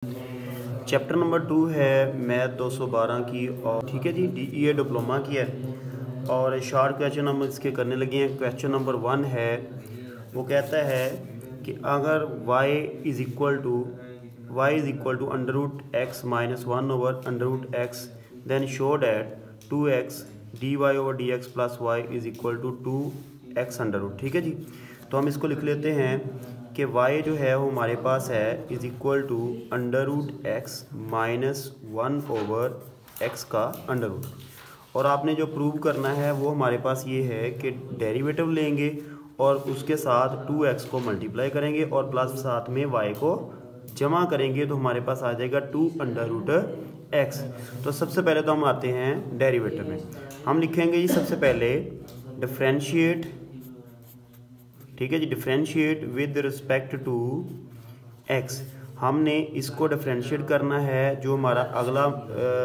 Chapter number 2 है math 212 की। और ठीक है जी, DEA डिप्लोमा की है और शॉर्ट क्वेश्चन हम इसके करने लगे हैं। क्वेश्चन नंबर 1 है, वो कहता है कि अगर y is equal to under root X minus 1 over under root X then show that 2x dy over dx plus Y is equal to 2x under root. ठीक है जी, तो हम इसको लिख लेते हैं कि y जो है वो हमारे पास है is equal to under root X minus 1 over X का अंडर रूट। और आपने जो प्रूव करना है वो हमारे पास ये है कि डेरिवेटिव लेंगे और उसके साथ 2x को मल्टीप्लाई करेंगे और प्लस साथ में y को जमा करेंगे, तो हमारे पास आ जाएगा 2 अंडर रूट एक्स। तो सबसे पहले तो हम आते हैं डेरिवेटिव में। हम लिखेंगे जी सबसे पहले डिफरेंशिएट, ठीक है जी, differentiate with respect to x. हमने इसको डिफरेंशिएट करना है जो हमारा अगला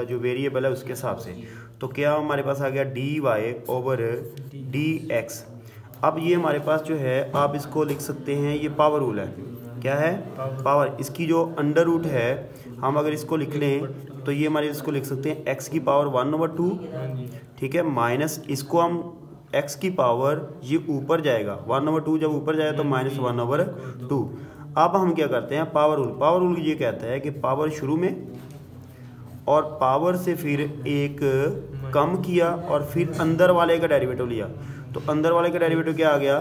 जो वेरिएबल है उसके हिसाब से। तो क्या हमारे पास आ गया dy ओवर dx। अब ये हमारे पास जो है आप इसको लिख सकते हैं, ये पावर रूल है। क्या है? पावर। इसकी जो अंडर रूट है हम अगर इसको लिख लें तो ये हमारे इसको लिख सकते हैं x की पावर 1/2, ठीक है, माइनस इसको हम x की पावर ये ऊपर जाएगा 1/2, जब ऊपर जाएगा तो माइनस 1/2। अब हम क्या करते हैं, पावर रूल ये कहता है कि पावर शुरू में और पावर से फिर एक कम किया और फिर अंदर वाले का डेरिवेटिव लिया, तो अंदर वाले का डेरिवेटिव क्या आ गया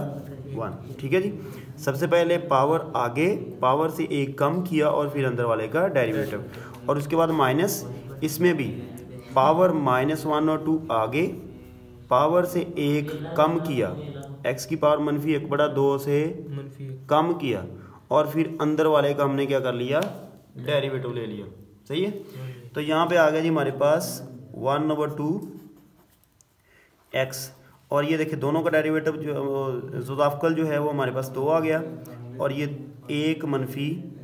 1। ठीक है जी, सबसे पहले पावर आगे, पावर से एक कम किया और फिर अंदर वाले का डेरिवेटिव, और उसके बाद माइनस, इसमें भी पावर माइनस 1 और 2 आगे, पावर से एक कम किया, x की पावर -1/2 से कम किया और फिर अंदर वाले का हमने क्या कर लिया, डेरिवेटिव ले लिया। सही है, तो यहाँ पे आ गया जी हमारे पास 1/2 x, और ये देखिए दोनों का डेरिवेटिव जो जुदाफकल जो है वो हमारे पास 2 आ गया, और ये 1 -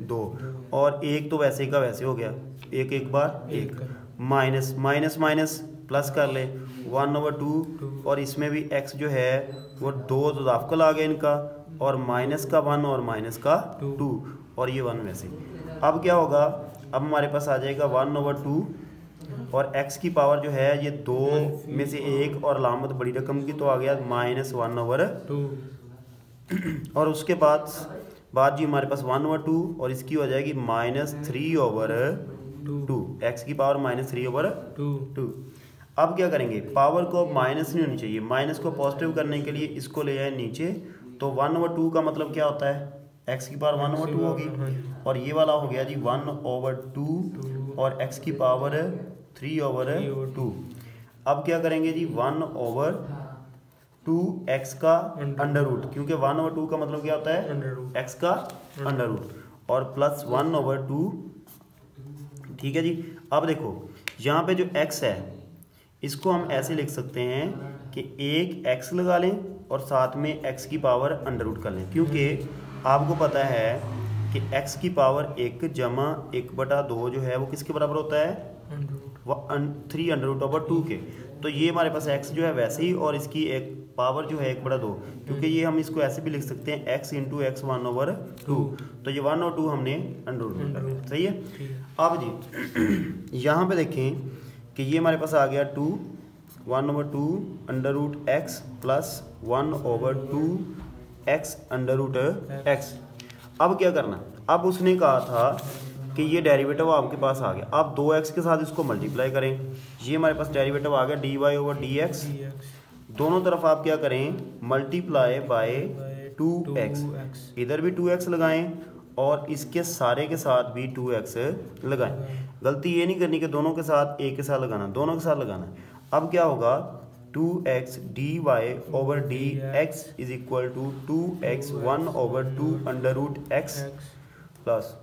2, और एक तो वैसे का वैसे हो गया, एक बार एक, माइनस माइनस माइनस प्लस कर ले 1/2, और इसमें भी x जो है वो 2 जुदाफकल आ गया इनका, और माइनस का 1 और माइनस का 2, और ये 1 वैसे। अब क्या होगा, अब हमारे पास आ जाएगा 1/2 और x की पावर जो है ये 2 में से एक और अलामत बड़ी रकम की, तो आ गया -1/2, और उसके बाद जी हमारे पास 1/2 और इसकी हो जाएगी -3/2, x की पावर -3/2। अब क्या करेंगे, पावर को माइनस नहीं होनी चाहिए, माइनस को पॉजिटिव करने के लिए इसको ले जाए नीचे, तो 1/2 का मतलब क्या होता है, x की पावर 1/2 होगी, और ये वाला हो गया जी 1/2 और x की पावर 3/2। अब क्या करेंगे जी 1/2 x का अंडर रूट, क्योंकि 1/2 का मतलब क्या होता है, x का अंडर रूट, और प्लस 1/2। ठीक है जी, अब देखो यहाँ पे जो x है इसको हम ऐसे लिख सकते हैं कि एक x लगा लें और साथ में x की पावर अंडर रूट कर लें, क्योंकि आपको पता है कि x की पावर 1 जमा 1/2 जो है वो किसके बराबर होता है, वो 3/2 के। तो ये हमारे पास x जो है वैसे ही, और इसकी एक पावर जो है 1/2, क्योंकि ये हम इसको ऐसे भी लिख सकते हैं x × x 1/2, तो ये 1 और 2 हमने अंडर रूट कर लिया। सही है, अब जी यहाँ पे देखें कि ये हमारे पास आ गया 1/2 under root x plus 1/2 x under root x। अब क्या करना, अब उसने कहा था कि ये डेरिवेटिव आपके पास आ गया, आप 2x के साथ इसको मल्टीप्लाई करें, ये हमारे पास डेरिवेटिव आ गया dy ओवर dx, दोनों तरफ आप क्या करें, मल्टीप्लाई बाय 2x, इधर भी 2x लगाएं और इसके सारे के साथ भी 2x लगाएं। गलती ये नहीं करनी कि दोनों के साथ एक के साथ लगाना, दोनों के साथ लगाना। अब क्या होगा, 2x dy over dx is equal to 2x 1/2 under root x plus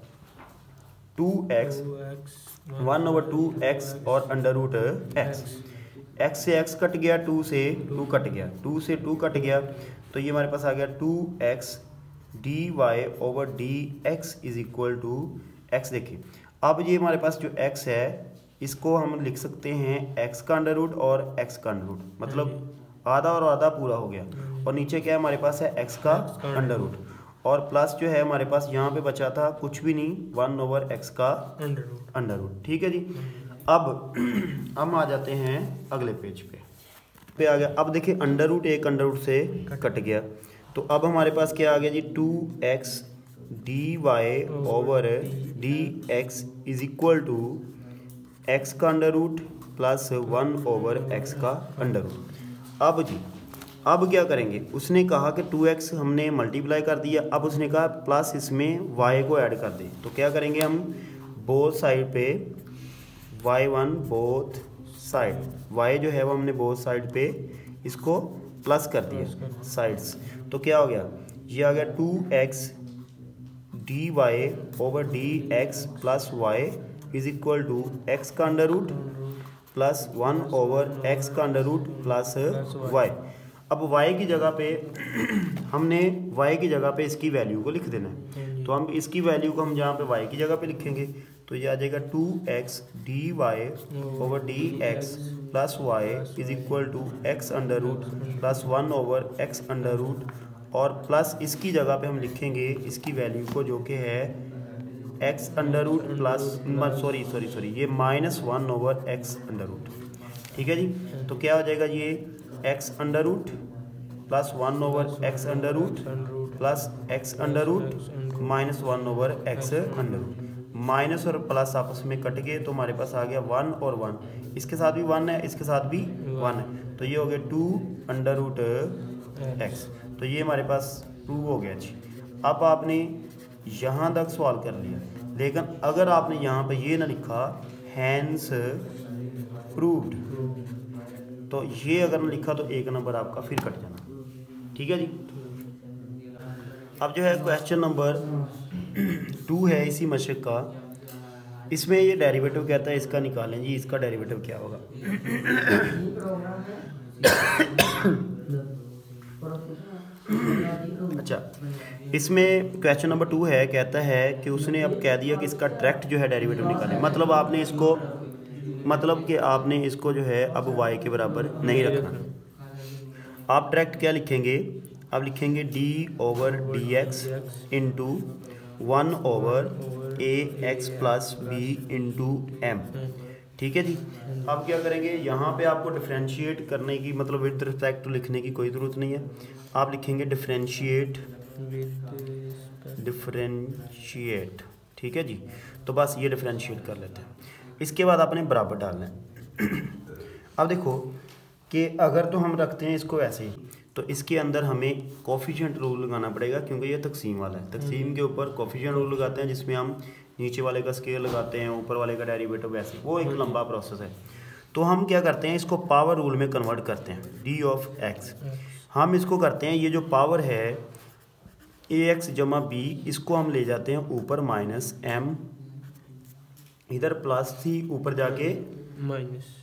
2x 1/2 x और अंडर रूट x। x से x कट गया, 2 से 2 कट गया, 2 से 2 कट गया, तो ये हमारे पास आ गया 2x dy over dx is equal to x। देखिए अब ये हमारे पास जो x है इसको हम लिख सकते हैं x का अंडर रूट और x का अंडर रूट, मतलब आधा और आधा पूरा हो गया, और नीचे क्या है हमारे पास है x का अंडर रूट, और प्लस जो है हमारे पास यहाँ पे बचा था कुछ भी नहीं, 1/x का अंडर रूट। ठीक है जी। अब हम आ जाते हैं अगले पेज पे आ गया। अब देखिए अंडर रूट एक अंडर रूट से कट गया, तो अब हमारे पास क्या आ गया जी, 2x dy/dx is equal to x का अंडर रूट प्लस 1/x का अंडर रूट। अब जी अब क्या करेंगे, उसने कहा कि 2x हमने मल्टीप्लाई कर दिया, अब उसने कहा प्लस इसमें y को ऐड कर दें, तो क्या करेंगे हम बोथ साइड पे y1 बोथ साइड, y जो है वो हमने बोथ साइड पे इसको प्लस कर दिया साइड्स, तो क्या हो गया, ये आ गया 2x dy/dx plus y is equal to x का अंडर रूट प्लस 1/x का अंडर रूट प्लस y। अब y की जगह पे हमने y की जगह पे इसकी वैल्यू को लिख देना है, तो हम इसकी वैल्यू को हम जहाँ पे y की जगह पे लिखेंगे तो ये आ जाएगा 2x dy/dx plus y is equal to x under root plus 1/x under root, और प्लस इसकी जगह पे हम लिखेंगे इसकी वैल्यू को जो कि है x under root plus sorry ये -1/x अंडर रूट। ठीक है जी, तो क्या हो जाएगा ये x under root plus 1/x under root plus x under root minus 1/x under root. Minus और प्लस आपस में कट गए तो हमारे पास आ गया 1 और 1, इसके साथ भी 1 है, इसके साथ भी 1 है, तो ये हो गया 2√x। तो ये हमारे पास प्रूव हो गया जी। अब आपने यहाँ तक सवाल कर लिया, लेकिन अगर आपने यहाँ पे ये ना लिखा हैंस प्रूव्ड, तो ये अगर ना लिखा तो एक नंबर आपका फिर कट जाना। ठीक है जी। अब जो है क्वेश्चन नंबर 2 है इसी मशक का, इसमें ये डेरिवेटिव कहता है इसका निकालें जी, इसका डेरिवेटिव क्या होगा। अच्छा, इसमें क्वेश्चन नंबर 2 है, कहता है कि उसने अब कह दिया कि इसका डायरेक्ट जो है डेरिवेटिव निकालें, मतलब आपने इसको कि आपने इसको जो है अब y के बराबर नहीं रखना। आप डायरेक्ट क्या लिखेंगे, आप लिखेंगे d/dx into 1/ax plus b into m। ठीक है जी। अब क्या करेंगे, यहाँ पे आपको डिफरेंशिएट करने की मतलब विद रिस्पेक्ट टू लिखने की कोई ज़रूरत नहीं है, आप लिखेंगे डिफरेंशिएट। ठीक है जी, तो बस ये डिफरेंशिएट कर लेते हैं। इसके बाद आपने बराबर डालना है। अब देखो कि अगर तो हम रखते हैं इसको ऐसे ही, तो इसके अंदर हमें कोफिशिएंट रूल लगाना पड़ेगा, क्योंकि ये तकसीम वाला है। तकसीम के ऊपर कोफिशिएंट रूल लगाते हैं, जिसमें हम नीचे वाले का स्केल लगाते हैं, ऊपर वाले का डेरिवेटिव, वैसे वो एक लंबा प्रोसेस है। तो हम क्या करते हैं, इसको पावर रूल में कन्वर्ट करते हैं, d/x। हम इसको करते हैं, ये जो पावर है ax जमा b, इसको हम ले जाते हैं ऊपर -m, इधर प्लस थी, ऊपर जाके माइनस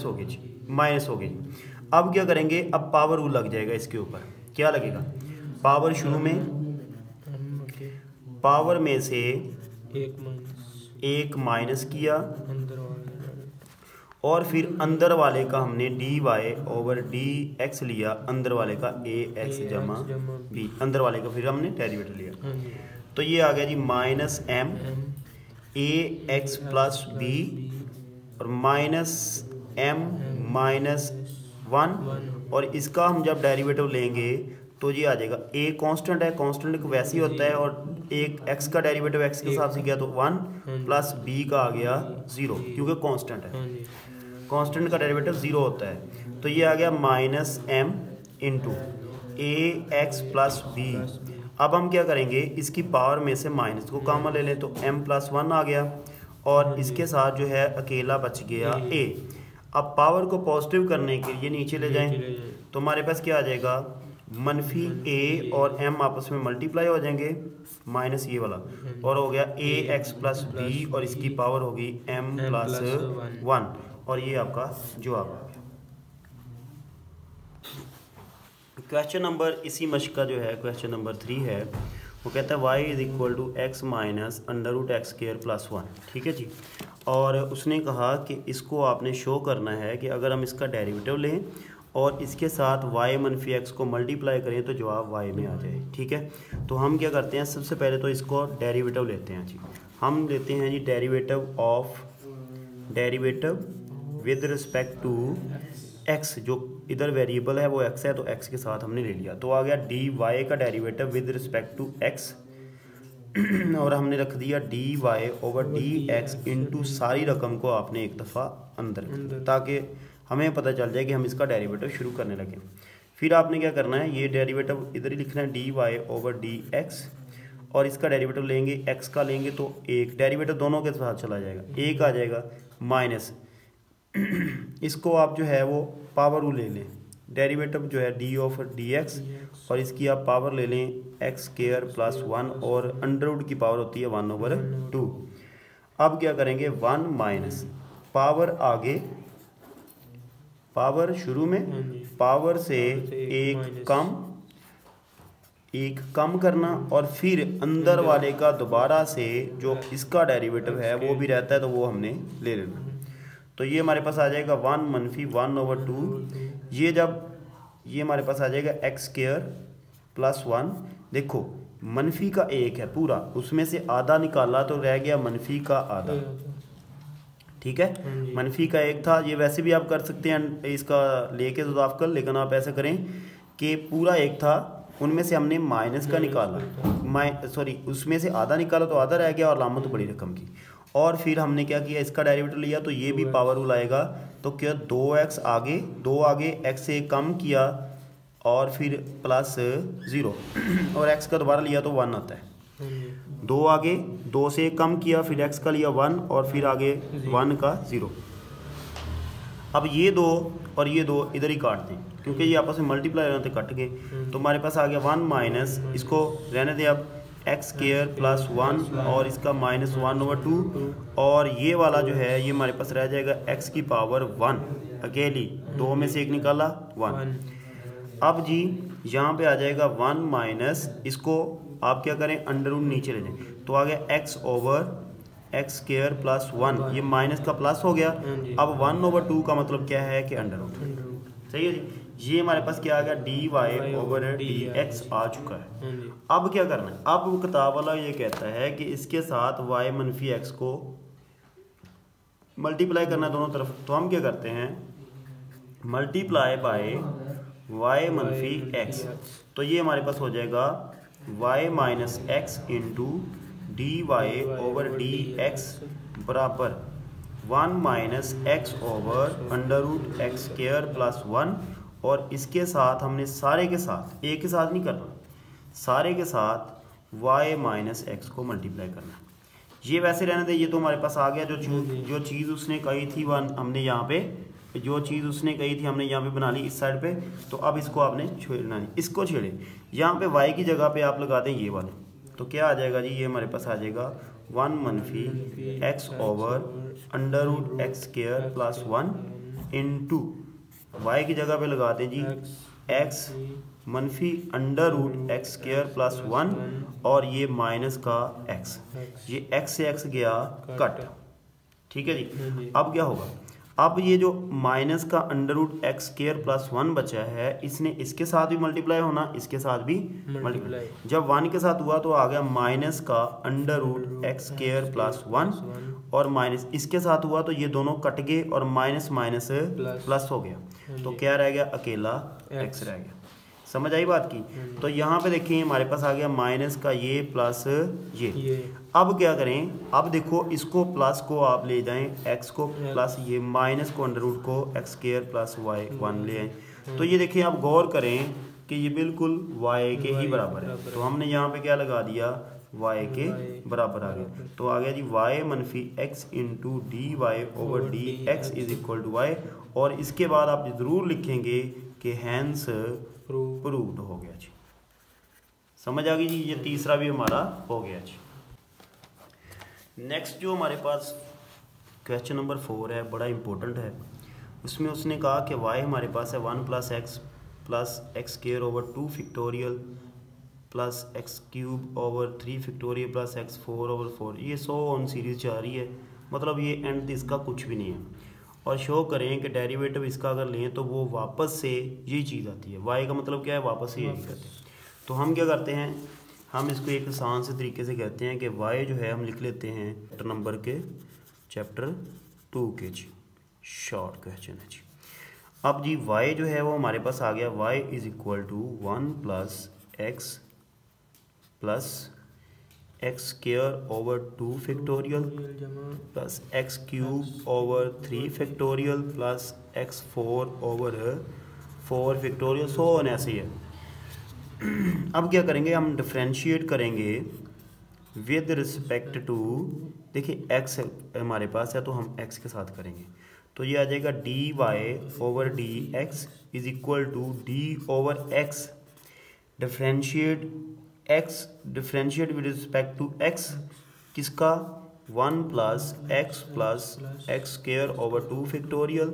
हो गई जी, माइनस हो गई। अब क्या करेंगे, अब पावर रूल लग जाएगा इसके ऊपर। क्या लगेगा, पावर शुरू में, पावर में से एक माइनस किया, और फिर अंदर वाले का हमने dy/dx लिया, अंदर वाले का ax जमा b, अंदर वाले का फिर हमने डेरिवेटिव लिया, तो ये आ गया जी -m ax प्लस b और -m -1, और इसका हम जब डेरिवेटिव लेंगे तो ये आ जाएगा, a कांस्टेंट है, कांस्टेंट वैसे ही होता है, और एक x का डेरिवेटिव x के हिसाब से किया तो 1 प्लस b का आ गया 0, क्योंकि कांस्टेंट है, कांस्टेंट का डेरिवेटिव 0 होता है। तो ये आ गया -m into ax plus b। अब हम क्या करेंगे, इसकी पावर में से माइनस को कॉमन ले लें, तो m प्लस 1 आ गया, और इसके साथ जो है अकेला बच गया a। अब पावर को पॉजिटिव करने के लिए नीचे ले जाएं, तो हमारे पास क्या आ जाएगा, -a और m आपस में मल्टीप्लाई हो जाएंगे, माइनस ये वाला, और हो गया ax प्लस b, और इसकी पावर होगी m प्लस 1, और ये आपका जवाब आ गया। क्वेश्चन नंबर इसी मश्क का जो है क्वेश्चन नंबर 3 है, वो कहता है y is equal to x minus √x² plus 1। ठीक है जी। और उसने कहा कि इसको आपने शो करना है कि अगर हम इसका डेरिवेटिव लें और इसके साथ y मनफी एक्स को मल्टीप्लाई करें तो जवाब y में आ जाए। ठीक है, तो हम क्या करते हैं, सबसे पहले तो इसको डेरिवेटिव लेते हैं जी। हम लेते हैं जी derivative with respect to x, जो इधर वेरिएबल है वो x है, तो x के साथ हमने ले लिया, तो आ गया dy का derivative with respect to x और हमने रख दिया dy ओवर dx इंटू सारी रकम को आपने एक दफ़ा अंदर, ताकि हमें पता चल जाए कि हम इसका डेरिवेटिव शुरू करने लगे। फिर आपने क्या करना है, ये डेरिवेटिव इधर ही लिखना है dy ओवर dx, और इसका डेरिवेटिव लेंगे x का लेंगे तो एक डेरिवेटिव दोनों के साथ चला जाएगा, एक आ जाएगा माइनस इसको आप जो है वो पावर रूल ले लें, डेरिवेटिव जो है डी ओवर डी एक्स, और इसकी आप पावर ले लें एक्स स्क्वायर प्लस 1, और अंडर रूट की पावर होती है 1/2। अब क्या करेंगे, 1 माइनस पावर आगे, पावर शुरू में, पावर से एक कम करना, और फिर अंदर वाले का दोबारा से जो इसका डेरिवेटिव है वो भी रहता है तो वो हमने ले लेना। तो ये हमारे पास आ जाएगा 1 मनफी 1/2, ये जब ये हमारे पास आ जाएगा एक्स स्क्वायर प्लस 1। देखो मनफी का एक है पूरा, उसमें से आधा निकाला तो रह गया मनफी का आधा। ठीक है, मनफी का एक था, ये वैसे भी आप कर सकते हैं इसका लेके तो आप कर, लेकिन आप ऐसा करें कि पूरा एक था, उनमें से हमने माइनस का निकाला, उसमें से आधा निकाला तो आधा रह गया और लामत बड़ी रकम की, और फिर हमने क्या किया, इसका डेरिवेटिव लिया, तो ये भी पावर रूल आएगा, तो क्या 2x आगे, 2 आगे x से कम किया और फिर प्लस 0 और x का दोबारा लिया तो 1 आता है। 2 आगे 2 से कम किया, फिर x का लिया 1 और फिर आगे 1 का 0। अब ये 2 और ये 2 इधर ही काट दें, क्योंकि ये आपस में मल्टीप्लाई होते कट गए, तो हमारे पास आ गया 1 माइनस, इसको रहने दें अब, एक्स स्क्वायर प्लस 1 और इसका माइनस 1/2, और ये वाला जो है ये हमारे पास रह जाएगा x की पावर 1 अकेली, 2 में से एक निकाला 1। अब जी यहाँ पे आ जाएगा 1 माइनस, इसको आप क्या करें, अंडर रूट नीचे ले जाएं, तो आ गया x over x square plus 1, ये माइनस का प्लस हो गया। अब 1/2 का मतलब क्या है कि अंडर रूट। सही है जी, ये हमारे पास क्या आ गया, d Y over D x आ चुका है। अब क्या करना है, अब वो किताब वाला ये कहता है कि इसके साथ y मनफी एक्स को मल्टीप्लाई करना दोनों तरफ, तो हम क्या करते हैं, मल्टीप्लाई बाय y मनफी एक्स, तो ये हमारे पास हो जाएगा y minus X into D Y over D X बराबर 1 minus X over under root X square plus 1, और इसके साथ हमने सारे के साथ, एक के साथ नहीं करना, सारे के साथ y माइनस एक्स को मल्टीप्लाई करना। ये वैसे रहने दे, ये तो हमारे पास आ गया, जो चीज़ उसने कही थी हमने यहाँ पे, जो चीज़ उसने कही थी हमने यहाँ पे बना ली इस साइड पे, तो अब इसको आपने छेड़ना नहीं, इसको छेड़े, यहाँ पे y की जगह पे आप लगा दें ये वाले, तो क्या आ जाएगा जी, ये हमारे पास आ जाएगा 1 मनफी X over under root X square plus 1 into y की जगह पे लगा दें जी x मनफी under root X square plus 1, और ये माइनस का x, ये x से x गया कट। ठीक है जी, अब क्या होगा, अब ये जो माइनस का under root X square plus 1 बचा है, इसने इसके साथ भी मल्टीप्लाई होना, इसके साथ भी मल्टीप्लाई, जब 1 के साथ हुआ तो आ गया माइनस का under root X square plus 1, और माइनस इसके साथ हुआ तो ये दोनों कट गए और माइनस माइनस प्लस हो गया, तो क्या रह गया, अकेला x रह गया। समझ आई बात की, तो यहाँ पे देखिए हमारे पास आ गया माइनस का ये प्लस ये। अब क्या करें, अब देखो इसको प्लस को आप ले जाएं, x को प्लस ये माइनस को अंडर रूट को एक्स स्क्वायर प्लस y 1 ले आए, तो ये देखिए आप गौर करें कि ये बिल्कुल y के ही बराबर है, तो हमने यहाँ पे क्या लगा दिया, y के बराबर आ गया, तो आ गया जी y मनफी x into D Y over D X is equal to y, और इसके बाद आप ज़रूर लिखेंगे कि हैंस प्रूव्ड हो गया जी। समझ आ गई जी, ये तीसरा भी हमारा हो गया जी। नेक्स्ट जो हमारे पास क्वेश्चन नंबर 4 है, बड़ा इंपॉर्टेंट है, उसमें उसने कहा कि y हमारे पास है 1 plus X square over 2 factorial plus X cube over 3 factorial plus x 4 over 4, ये 100 ऑन सीरीज जा रही है, मतलब ये एंड इसका कुछ भी नहीं है। और शो करें कि डेरिवेटिव इसका अगर लें तो वो वापस से यही चीज़ आती है। वाई का मतलब क्या है, वापस से यही कहते हैं। तो हम क्या करते हैं, हम इसको एक आसान से तरीके से कहते हैं कि वाई जो है हम लिख लेते हैं चैप्टर नंबर के चैप्टर 2 के जी शॉर्ट क्वेश्चन है जी। अब जी y जो है वो हमारे पास आ गया, y is equal to 1 plus X square over 2 factorial plus X cube over 3 factorial plus X 4 over 4 factorial, so on ऐसे ही है। अब क्या करेंगे, हम डिफ्रेंशिएट करेंगे विद रिस्पेक्ट टू, देखिए x हमारे पास है तो हम x के साथ करेंगे, तो ये आ जाएगा dy over D X is equal to D over X differentiate with respect to x किसका, 1 plus X square over 2 factorial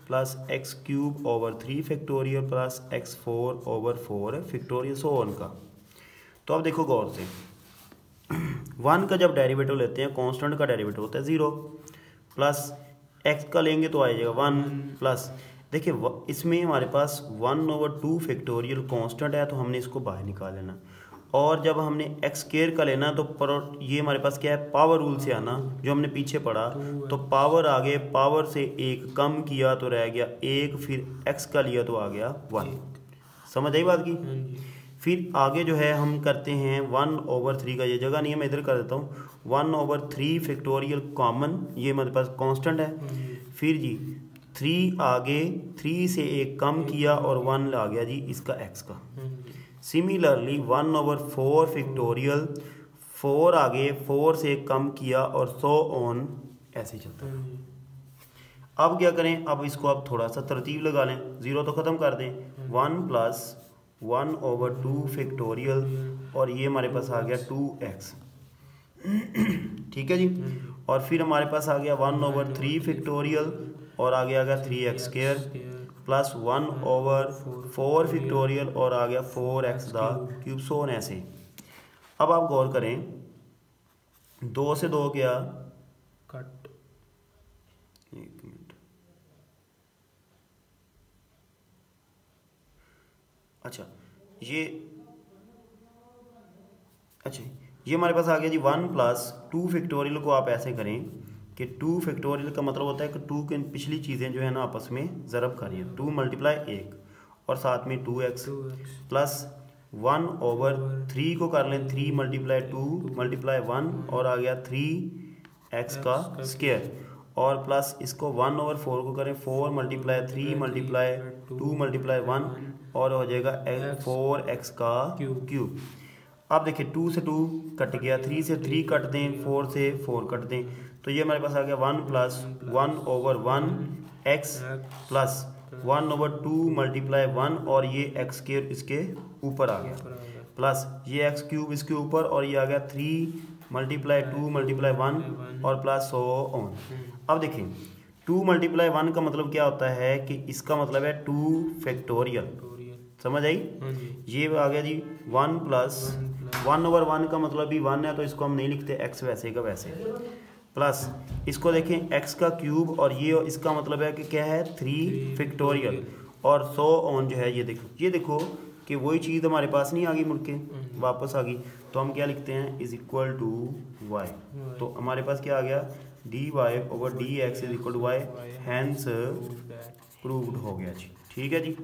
plus X cube over 3 factorial plus X 4 over 4 factorial, so on का। तो अब देखो गौर से, 1 का जब derivative लेते हैं, कांस्टेंट का डेरिवेटिव होता है 0, प्लस x का लेंगे तो आ जाएगा 1 प्लस, देखिए इसमें हमारे पास 1 ओवर 2 फैक्टोरियल कांस्टेंट है तो हमने इसको बाहर निकाल लेना, और जब हमने एक्स स्क्वायर का लेना तो ये हमारे पास क्या है, पावर रूल से आना जो हमने पीछे पढ़ा, तो पावर आगे पावर से एक कम किया तो रह गया 1, फिर x का लिया तो आ गया 1, समझ आई बात की। फिर आगे जो है हम करते हैं 1 ओवर 3 का, ये जगह नहीं है मैं इधर कर देता हूँ, 1 ओवर 3 फैक्टोरियल कॉमन, ये हमारे पास कांस्टेंट है, फिर जी 3 आगे 3 से एक कम किया और 1 आ गया जी इसका x का। सिमिलरली 1 ओवर 4 फैक्टोरियल, 4 आगे 4 से कम किया और सो ऑन ऐसे चलता है। अब क्या करें, अब इसको आप थोड़ा सा तरतीब लगा लें, 0 तो ख़त्म कर दें, 1 प्लस 1 ओवर 2 फैक्टोरियल और ये हमारे पास आ गया 2x, ठीक है जी, और फिर हमारे पास आ गया 1 ओवर 3 फैक्टोरियल और आगे आ गया 3x square plus 1 over 4 factorial और आ गया 4x दा क्यूब, सो ऑन ऐसे। अब आप गौर करें, 2 से 2 क्या कट, एक मिनट, अच्छा ये हमारे पास आ गया जी 1 प्लस 2 फैक्टोरियल को आप ऐसे करें कि 2 फैक्टोरियल का मतलब होता है कि 2 के पिछली चीज़ें जो है ना आपस में ज़रब करिए, 2 मल्टीप्लाई 1 और साथ में 2x प्लस 1 ओवर 3 को कर लें 3 मल्टीप्लाई 2 मल्टीप्लाई 1 और आ गया 3x का स्क्वायर, और प्लस इसको 1 ओवर 4 को करें 4 मल्टीप्लाई 3 मल्टीप्लाई 2 मल्टीप्लाई 1 और हो जाएगा 4x का क्यूब। अब देखिए 2 से 2 कट गया, 3 से 3 कट दें, 4 से 4 कट दें, तो ये हमारे पास आ गया 1 plus 1 over 1 x plus 1 over 2 multiply 1 और ये x स्क्वायर इसके ऊपर आ गया प्लस ये x क्यूब इसके ऊपर और ये आ गया 3 मल्टीप्लाई 2 मल्टीप्लाई 1 और प्लस सो ऑन। अब देखिए 2 मल्टीप्लाई 1 का मतलब क्या होता है कि इसका मतलब है 2 फैक्टोरियल, समझ आई, ये आ गया जी 1 प्लस 1 ओवर 1 का मतलब भी 1 है तो इसको हम नहीं लिखते x वैसे का वैसे, प्लस इसको देखें x का क्यूब और ये इसका मतलब है कि क्या है 3 फैक्टोरियल और सो ऑन जो है, ये देखो कि वही चीज़ हमारे पास नहीं आ गई, मुड़ के वापस आ गई, तो हम क्या लिखते हैं इज इक्वल टू y, तो हमारे पास क्या आ गया dy over D X is equal to y, hence proved हो गया जी, ठीक है जी।